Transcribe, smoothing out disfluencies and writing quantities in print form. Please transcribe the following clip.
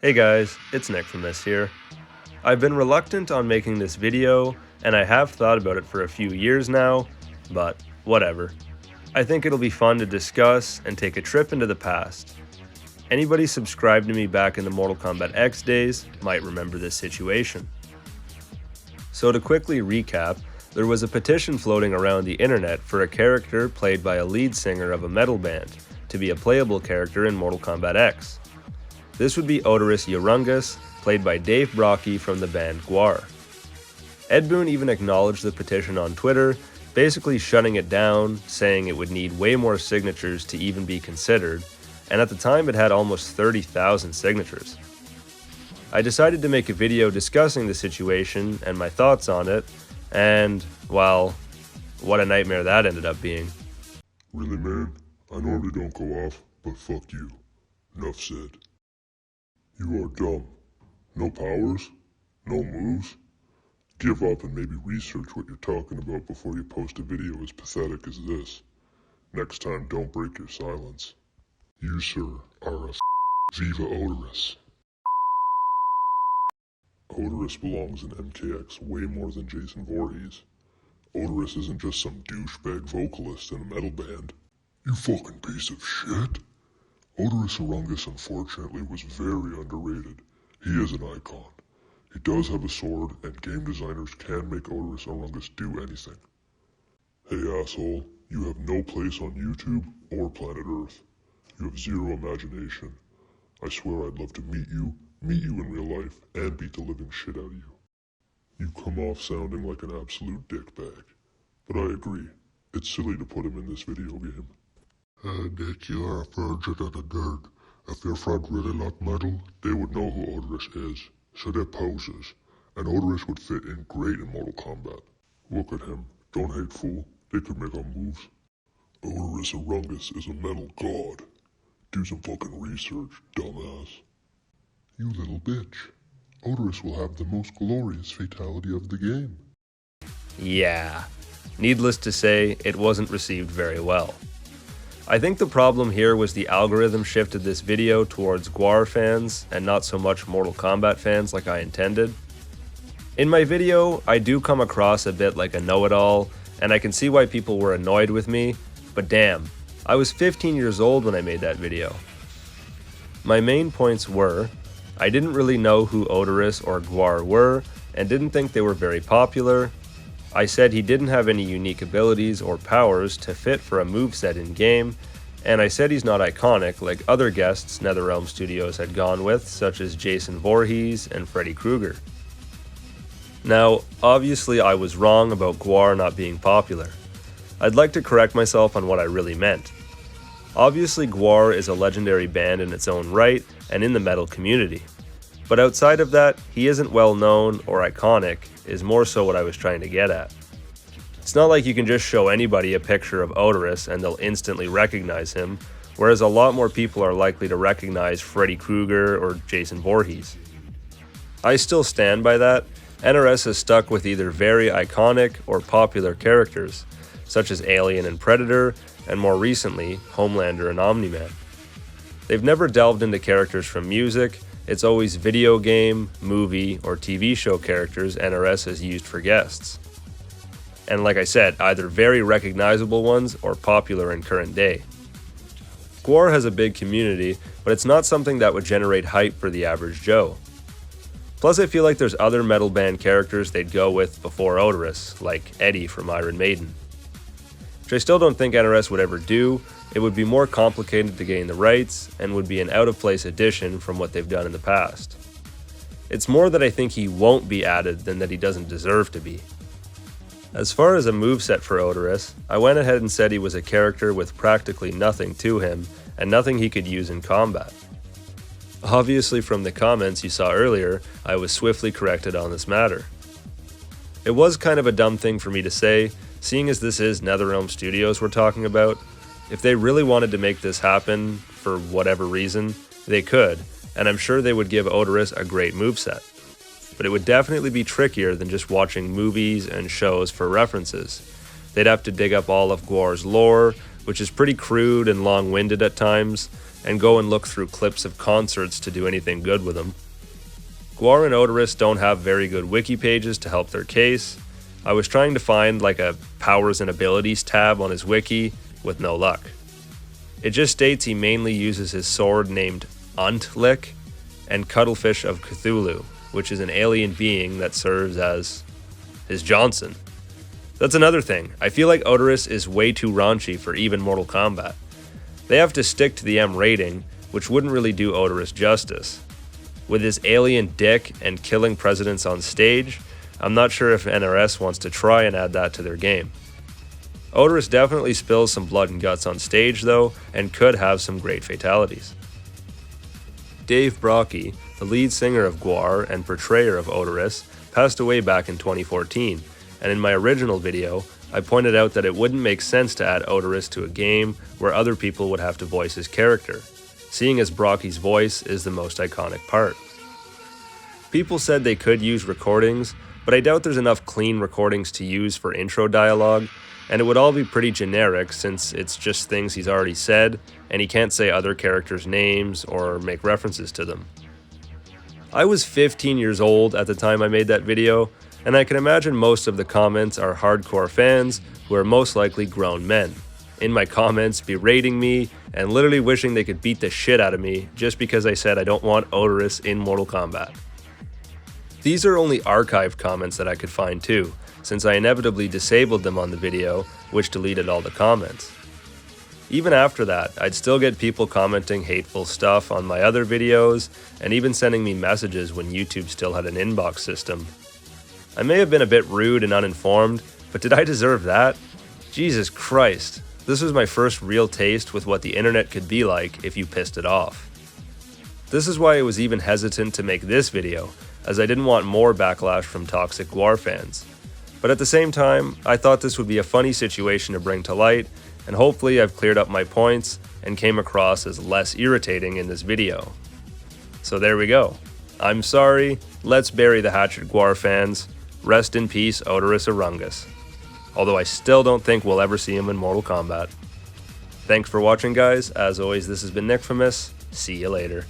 Hey guys, it's Nick from This here. I've been reluctant on making this video, and I have thought about it for a few years now, but whatever. I think it'll be fun to discuss and take a trip into the past. Anybody subscribed to me back in the Mortal Kombat X days might remember this situation. So to quickly recap, there was a petition floating around the internet for a character played by a lead singer of a metal band to be a playable character in Mortal Kombat X. This would be Oderus Urungus, played by Dave Brockie from the band GWAR. Ed Boon even acknowledged the petition on Twitter, basically shutting it down, saying it would need way more signatures to even be considered, and at the time it had almost 30,000 signatures. I decided to make a video discussing the situation and my thoughts on it, and, well, what a nightmare that ended up being. Really, man? I normally don't go off, but fuck you. Enough said. You are dumb. No powers? No moves? Give up and maybe research what you're talking about before you post a video as pathetic as this. Next time, don't break your silence. You, sir, are a Viva Oderus. Oderus belongs in MKX way more than Jason Voorhees. Oderus isn't just some douchebag vocalist in a metal band. You fucking piece of shit. Oderus Urungus unfortunately was very underrated. He is an icon. He does have a sword, and game designers can make Oderus Urungus do anything. Hey asshole, you have no place on YouTube or planet Earth. You have zero imagination. I swear I'd love to meet you in real life, and beat the living shit out of you. You come off sounding like an absolute dickbag. But I agree, it's silly to put him in this video game. Nick, you are a virgin and a nerd. If your friend really liked metal, they would know who Oderus is, so they're posers, and Oderus would fit in great in Mortal Kombat. Look at him, don't hate fool, they could make our moves. Oderus Urungus is a metal god. Do some fucking research, dumbass. You little bitch. Oderus will have the most glorious fatality of the game. Yeah. Needless to say, it wasn't received very well. I think the problem here was the algorithm shifted this video towards GWAR fans and not so much Mortal Kombat fans like I intended. In my video, I do come across a bit like a know-it-all, and I can see why people were annoyed with me, but damn, I was 15 years old when I made that video. My main points were, I didn't really know who Oderus or GWAR were, and didn't think they were very popular. I said he didn't have any unique abilities or powers to fit for a moveset in-game, and I said he's not iconic like other guests NetherRealm Studios had gone with, such as Jason Voorhees and Freddy Krueger. Now, obviously I was wrong about GWAR not being popular. I'd like to correct myself on what I really meant. Obviously GWAR is a legendary band in its own right and in the metal community. But outside of that, he isn't well known or iconic, is more so what I was trying to get at. It's not like you can just show anybody a picture of Oderus and they'll instantly recognize him, whereas a lot more people are likely to recognize Freddy Krueger or Jason Voorhees. I still stand by that. NRS has stuck with either very iconic or popular characters, such as Alien and Predator, and more recently, Homelander and Omni-Man. They've never delved into characters from music. It's always video game, movie, or TV show characters NRS has used for guests. And like I said, either very recognizable ones or popular in current day. GWAR has a big community, but it's not something that would generate hype for the average Joe. Plus I feel like there's other metal band characters they'd go with before Oderus, like Eddie from Iron Maiden. Which I still don't think NRS would ever do. It would be more complicated to gain the rights, and would be an out-of-place addition from what they've done in the past. It's more that I think he won't be added than that he doesn't deserve to be. As far as a moveset for Oderus, I went ahead and said he was a character with practically nothing to him, and nothing he could use in combat. Obviously from the comments you saw earlier, I was swiftly corrected on this matter. It was kind of a dumb thing for me to say, seeing as this is NetherRealm Studios we're talking about. If they really wanted to make this happen, for whatever reason, they could, and I'm sure they would give Oderus a great moveset. But it would definitely be trickier than just watching movies and shows for references. They'd have to dig up all of GWAR's lore, which is pretty crude and long-winded at times, and go and look through clips of concerts to do anything good with them. GWAR and Oderus don't have very good wiki pages to help their case. I was trying to find like a powers and abilities tab on his wiki, with no luck. It just states he mainly uses his sword named Untlik and Cuttlefish of Cthulhu, which is an alien being that serves as his Johnson. That's another thing. I feel like Oderus is way too raunchy for even Mortal Kombat. They have to stick to the M rating, which wouldn't really do Oderus justice. With his alien dick and killing presidents on stage, I'm not sure if NRS wants to try and add that to their game. Oderus definitely spills some blood and guts on stage though, and could have some great fatalities. Dave Brockie, the lead singer of GWAR and portrayer of Oderus, passed away back in 2014, and in my original video, I pointed out that it wouldn't make sense to add Oderus to a game where other people would have to voice his character, seeing as Brockie's voice is the most iconic part. People said they could use recordings, but I doubt there's enough clean recordings to use for intro dialogue, and it would all be pretty generic since it's just things he's already said, and he can't say other characters' names or make references to them. I was 15 years old at the time I made that video, and I can imagine most of the comments are hardcore fans who are most likely grown men, in my comments berating me and literally wishing they could beat the shit out of me just because I said I don't want Oderus in Mortal Kombat. These are only archived comments that I could find too, since I inevitably disabled them on the video, which deleted all the comments. Even after that, I'd still get people commenting hateful stuff on my other videos, and even sending me messages when YouTube still had an inbox system. I may have been a bit rude and uninformed, but did I deserve that? Jesus Christ, this was my first real taste with what the internet could be like if you pissed it off. This is why I was even hesitant to make this video, as I didn't want more backlash from toxic GWAR fans. But at the same time, I thought this would be a funny situation to bring to light, and hopefully I've cleared up my points and came across as less irritating in this video. So there we go. I'm sorry, let's bury the hatchet GWAR fans. Rest in peace, Oderus Urungus. Although I still don't think we'll ever see him in Mortal Kombat. Thanks for watching guys, as always this has been Nickfamous, see you later.